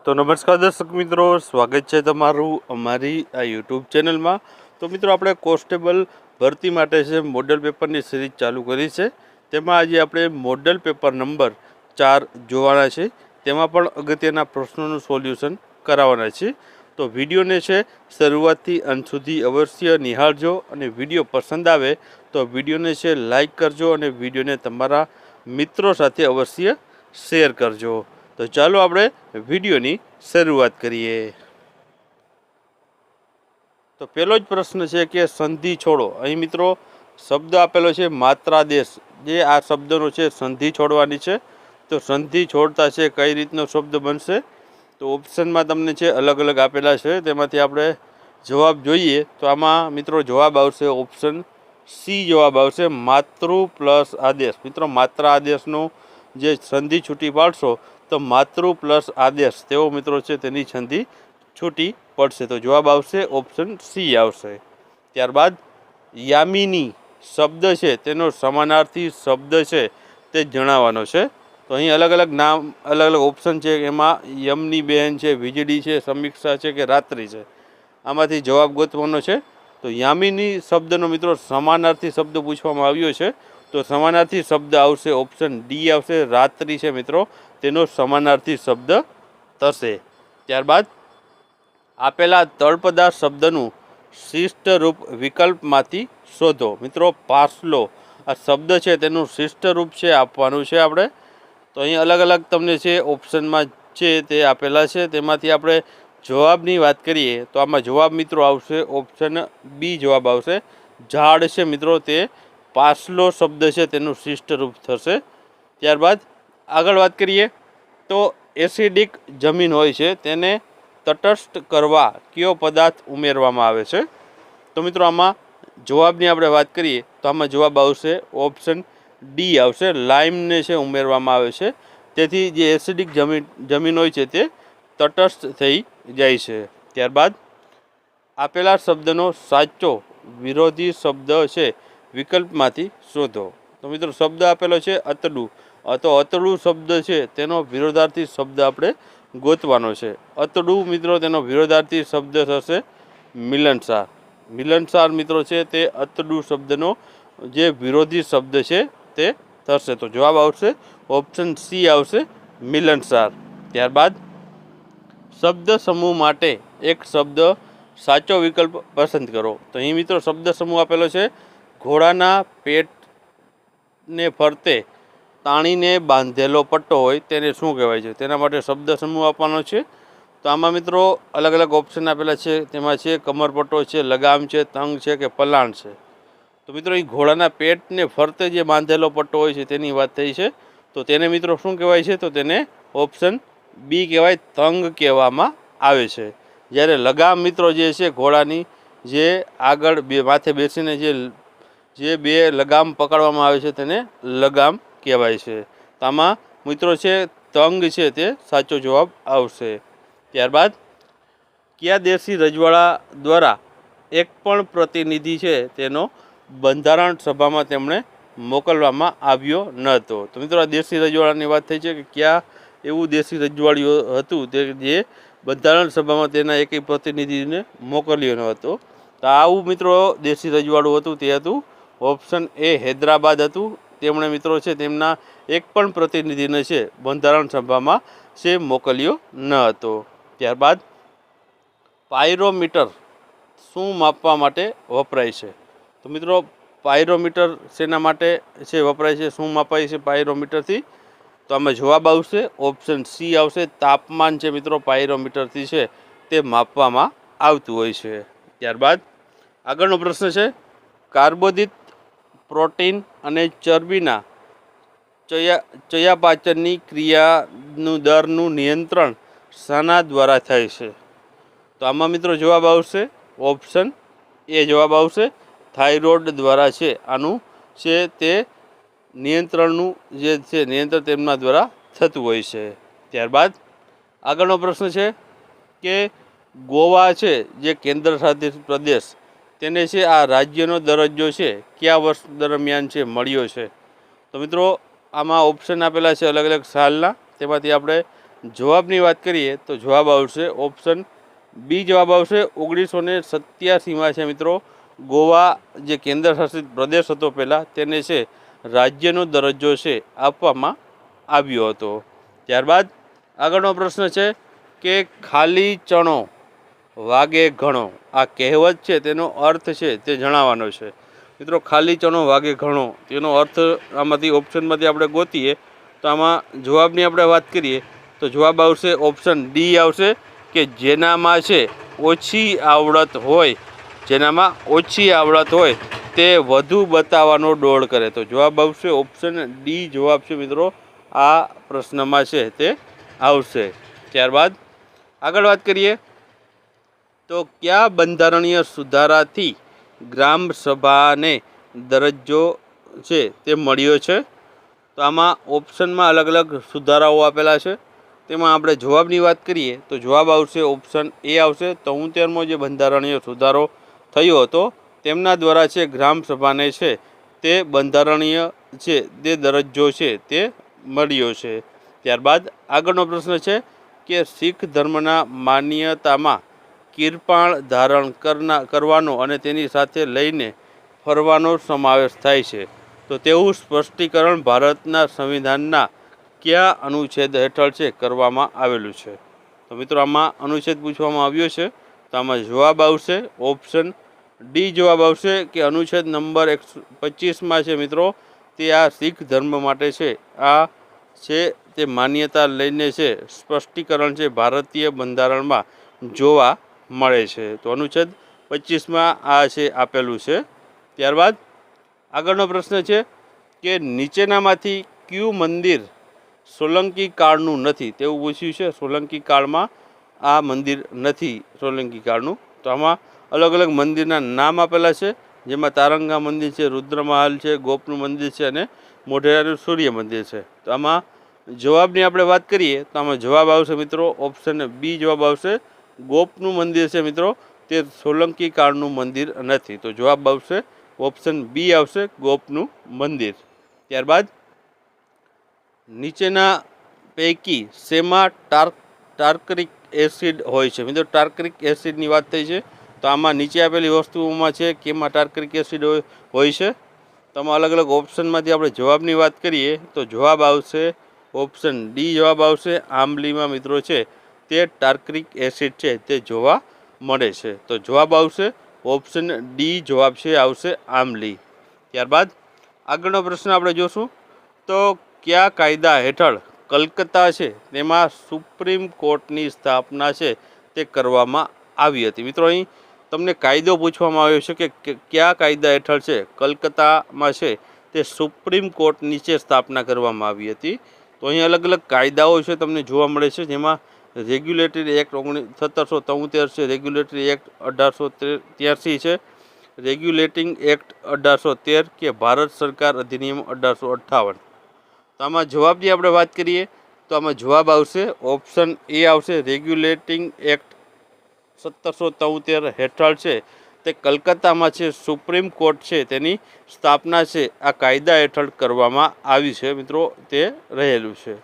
तो नमस्कार दर्शक मित्रों, स्वागत है तमारू अमारी आ यूट्यूब चैनल में। तो मित्रों, આપણે કોન્સ્ટેબલ ભરતી માટે છે મોડલ પેપરની સિરીઝ ચાલુ કરી છે। તેમાં આજે આપણે મોડલ પેપર નંબર 4 જોવાના છે। તેમાં પણ અગત્યના પ્રશ્નોનું સોલ્યુશન કરાવવાના છે। તો વિડીયોને છે શરૂઆતથી અંત સુધી અવશ્ય નિહાળજો અને વિડીયો પસંદ આવે તો વિડીયોને છે લાઈક કરજો અને વિડીયોને તમારા મિત્રો સાથે અવશ્ય શેર કરજો। તો ચાલો આપણે વિડીયોની શરૂઆત કરીએ। તો પહેલો જ પ્રશ્ન છે કે સંધિ છોડો। અહીં મિત્રો શબ્દ આપેલો છે માત્રાદેશ, જે આ શબ્દનો છે સંધિ છોડવાની છે। તો સંધિ છોડતા છે કઈ રીતનો શબ્દ બનશે? તો ઓપ્શનમાં તમને છે અલગ અલગ આપેલા છે, તેમાંથી આપણે જવાબ જોઈએ તો આમાં મિત્રો જવાબ આવશે ઓપ્શન સી જવાબ આવશે, માતૃ પ્લસ આદેશ। મિત્રો માત્ર આદેશનો જે સંધિ છૂટી પાડશો તો માતૃ પ્લસ આદેશ તેવો મિત્રો છે તેની સંધિ છૂટી પડશે। તો જવાબ આવશે ઓપ્શન સી આવશે। ત્યારબાદ યામિની શબ્દ છે તેનો સમાનાર્થી શબ્દ છે તે જણાવવાનો છે। તો અહીં અલગ અલગ નામ, અલગ અલગ ઓપ્શન છે, એમાં યમની બહેન છે, વીજળી છે, સમીક્ષા છે કે રાત્રિ છે, આમાંથી જવાબ ગોતવાનો છે। તો યામિની શબ્દનો મિત્રો સમાનાર્થી શબ્દ પૂછવામાં આવ્યો છે, તો સમાનાર્થી શબ્દ આવશે ઓપ્શન ડી આવશે, રાત્રિ છે મિત્રો તેનો સમાનાર્થી શબ્દ થશે। ત્યારબાદ આપેલા તળપદાર શબ્દનું શિષ્ટ રૂપ વિકલ્પમાંથી શોધો। મિત્રો પાસલો આ શબ્દ છે તેનું શિષ્ટ રૂપ છે આપવાનું છે આપણે। તો અહીં અલગ અલગ તમને છે ઓપ્શનમાં છે તે આપેલા છે, તેમાંથી આપણે જવાબની વાત કરીએ તો આમાં જવાબ મિત્રો આવશે ઓપ્શન બી જવાબ આવશે, ઝાડ છે મિત્રો તે પાસલો શબ્દ છે તેનું શિષ્ટ રૂપ થશે। ત્યારબાદ આગળ વાત કરીએ તો એસિડિક જમીન હોય છે તેને તટસ્થ કરવા કયો પદાર્થ ઉમેરવામાં આવે છે? તો મિત્રો આમાં જવાબની આપણે વાત કરીએ તો આમાં જવાબ આવશે ઓપ્શન ડી આવશે, લાઇમને છે ઉમેરવામાં આવે છે, તેથી જે એસિડિક જમીન હોય છે તે તટસ્થ થઈ જાય છે। ત્યારબાદ આપેલા શબ્દનો સાચો વિરોધી શબ્દ છે વિકલ્પમાંથી શોધો। તો મિત્રો શબ્દ આપેલો છે અતડું, તો અતડું શબ્દ છે તેનો વિરોધાર્થી શબ્દ આપણે ગોતવાનો છે। અતડું મિત્રો તેનો વિરોધાર્થી શબ્દ થશે મિલનસાર। મિલનસાર મિત્રો છે તે અતડું શબ્દનો જે વિરોધી શબ્દ છે તે થશે। તો જવાબ આવશે ઓપ્શન સી આવશે, મિલનસાર। ત્યારબાદ શબ્દ સમૂહ માટે એક શબ્દ સાચો વિકલ્પ પસંદ કરો। તો અહીં મિત્રો શબ્દ સમૂહ આપેલો છે ઘોડાના પેટને ફરતે તાણીને બાંધેલો પટ્ટો હોય તેને શું કહેવાય છે? તેના માટે શબ્દ સમૂહ આપવાનો છે। તો આમાં મિત્રો અલગ અલગ ઓપ્શન આપેલા છે, તેમાં છે કમરપટ્ટો છે, લગામ છે, તંગ છે કે પલાણ છે। તો મિત્રો એ ઘોડાના પેટને ફરતે જે બાંધેલો પટ્ટો હોય છે તેની વાત થઈ છે, તો તેને મિત્રો શું કહેવાય છે? તો તેને ઓપ્શન બી કહેવાય, તંગ કહેવામાં આવે છે। જ્યારે લગામ મિત્રો જે છે ઘોડાની જે આગળ માથે બેસીને જે બે લગામ પકડવામાં આવે છે તેને લગામ કહેવાય છે। તો આમાં મિત્રો છે તંગ છે તે સાચો જવાબ આવશે। ત્યારબાદ કયા દેશી રજવાડા દ્વારા એક પણ પ્રતિનિધિ છે તેનો બંધારણ સભામાં તેમણે મોકલવામાં આવ્યો ન હતો? તો મિત્રો આ દેશી રજવાડાની વાત થઈ છે કે ક્યાં એવું દેશી રજવાડિયું હતું તે જે બંધારણ સભામાં તેના એકેય પ્રતિનિધિને મોકલ્યો ન હતો? તો આવું મિત્રો દેશી રજવાડું હતું તે હતું ઓપ્શન એ હૈદરાબાદ હતું। તેમણે મિત્રો છે તેમના એક પણ પ્રતિનિધિને છે બંધારણ સભામાં છે મોકલ્યો ન હતો। ત્યારબાદ પાયરોમીટર શું માપવા માટે વપરાય છે? તો મિત્રો પાયરોમીટર શેના માટે છે વપરાય છે, શું માપાય છે પાયરોમીટરથી? તો આમાં જવાબ આવશે ઓપ્શન સી આવશે, તાપમાન છે મિત્રો પાયરોમીટરથી છે તે માપવામાં આવતું હોય છે। ત્યારબાદ આગળનો પ્રશ્ન છે કાર્બોદિત પ્રોટીન અને ચરબીના ચયાપાચનની ક્રિયાનું દરનું નિયંત્રણ શાના દ્વારા થાય છે? તો આમાં મિત્રો જવાબ આવશે ઓપ્શન એ જવાબ આવશે, થાઇરોઇડ દ્વારા છે આનું છે તે નિયંત્રણનું જે છે નિયંત્રણ તેમના દ્વારા થતું હોય છે। ત્યારબાદ આગળનો પ્રશ્ન છે કે ગોવા છે જે કેન્દ્ર શાસિત પ્રદેશ તેને છે આ રાજ્યનો દરજ્જો છે કયા વર્ષ દરમિયાન છે મળ્યો છે? તો મિત્રો આમાં ઓપ્શન આપેલા છે અલગ અલગ સાલના, તેમાંથી આપણે જવાબની વાત કરીએ તો જવાબ આવશે ઓપ્શન બી જવાબ આવશે 1987માં છે મિત્રો ગોવા જે કેન્દ્ર શાસિત પ્રદેશ હતો પહેલાં તેને છે રાજ્યનો દરજ્જો છે આપવામાં આવ્યો હતો. ત્યારબાદ આગળનો પ્રશ્ન છે કે ખાલી ચણો વાગે ઘણો આ કહેવત છે તેનો અર્થ છે તે જણાવવાનો છે. મિત્રો ખાલી ચણો વાગે ઘણો તેનો અર્થ આમાંથી ઓપ્શનમાંથી આપણે ગોતીએ તો આમાં જવાબની આપણે વાત કરીએ તો જવાબ આવશે ઓપ્શન ડી આવશે કે જેનામાં છે ઓછી આવડત હોય, જેનામાં ઓછી આવડત હોય તે વધુ બતાવવાનો ડોળ કરે. તો જવાબ આવશે ઓપ્શન ડી જવાબ છે મિત્રો આ પ્રશ્નમાં છે તે આવશે. ત્યારબાદ આગળ વાત કરીએ તો કયા બંધારણીય સુધારાથી ગ્રામ સભાને દરજ્જો છે તે મળ્યો છે? તો આમાં ઓપ્શનમાં અલગ અલગ સુધારાઓ આપેલા છે. તેમાં આપણે જવાબની વાત કરીએ તો જવાબ આવશે ઓપ્શન એ આવશે 73મો જે બંધારણીય સુધારો થયો હતો તેમના દ્વારા છે ગ્રામ સભાને છે તે બંધારણીય છે તે દરજ્જો છે તે મળ્યો છે. ત્યારબાદ આગળનો પ્રશ્ન છે કે શીખ ધર્મના માન્યતામાં કિરપાણ ધારણ કરવાનો અને તેની સાથે લઈને ફરવાનો સમાવેશ થાય છે. તો તેવું સ્પષ્ટીકરણ ભારતના સંવિધાનના કયા અનુચ્છેદ હેઠળ છે કરવામાં આવેલું છે? તો મિત્રો આમાં અનુચ્છેદ પૂછવામાં આવ્યો છે તો આમાં જવાબ આવશે ઓપ્શન ડી જવાબ આવશે કે અનુચ્છેદ નંબર 125માં છે મિત્રો તે આ શીખ ધર્મ માટે છે આ છે તે માન્યતા લઈને છે સ્પષ્ટીકરણ છે ભારતીય બંધારણમાં જોવા મળે છે. તો અનુચ્છેદ 25માં આ છે આપેલું છે. ત્યારબાદ આગળનો પ્રશ્ન છે કે નીચેનામાંથી કયું મંદિર સોલંકી કાળનું નથી તેવું પૂછ્યું છે. સોલંકી કાળમાં આ મંદિર નથી સોલંકી કાળનું. તો આમાં અલગ અલગ મંદિરના નામ આપેલા છે જેમાં તારંગા મંદિર છે, રુદ્રમહાલ છે, ગોપનું મંદિર છે અને મોઢેરાનું સૂર્ય મંદિર છે. તો આમાં જવાબની આપણે વાત કરીએ તો આમાં જવાબ આવશે મિત્રો ઓપ્શન બી જવાબ આવશે ગોપનું મંદિર છે મિત્રો તે સોલંકી કાળનું મંદિર નથી. તો જવાબ આવશે ઓપ્શન બી આવશે ગોપનું મંદિર. ત્યારબાદ નીચેના પૈકી શેમાં ટાર્ટરિક એસિડ હોય છે? મિત્રો ટાર્ટરિક એસિડની વાત થઈ છે તો આમાં નીચે આપેલી વસ્તુઓમાં છે કે એમાં ટાર્ટરિક એસિડ હોય છે. તો આમાં અલગ અલગ ઓપ્શનમાંથી આપણે જવાબની વાત કરીએ તો જવાબ આવશે ઓપ્શન ડી જવાબ આવશે આંબલીમાં મિત્રો છે તે ટાર્ટરિક એસિડ છે તે જોવા મળે છે. તો જવાબ આવશે ઓપ્શન ડી જવાબ છે આવશે આંબલી. ત્યારબાદ આગળનો પ્રશ્ન આપણે જોશું તો કયા કાયદા હેઠળ કલકત્તા છે તેમાં સુપ્રીમ કોર્ટની સ્થાપના છે તે કરવામાં આવી હતી? મિત્રો અહીં તમને કાયદો પૂછવામાં આવ્યો છે કે કયા કાયદા હેઠળ છે કલકત્તામાં છે તે સુપ્રીમ કોર્ટ નીચે સ્થાપના કરવામાં આવી હતી? તો અહીં અલગ અલગ કાયદાઓ છે તમને જોવા મળે છે જેમાં રેગ્યુલેટરી એક્ટ 1773 છે, રેગ્યુલેટરી એક્ટ 1883 છે, રેગ્યુલેટિંગ એક્ટ 1813 કે ભારત સરકાર અધિનિયમ 1858. તો આમાં જવાબની આપણે વાત કરીએ તો આમાં જવાબ આવશે ઓપ્શન એ આવશે રેગ્યુલેટિંગ એક્ટ 1773 હેઠળ છે તે કલકત્તામાં છે સુપ્રીમ કોર્ટ છે તેની સ્થાપના છે આ કાયદા હેઠળ કરવામાં આવી છે મિત્રો તે રહેલું છે.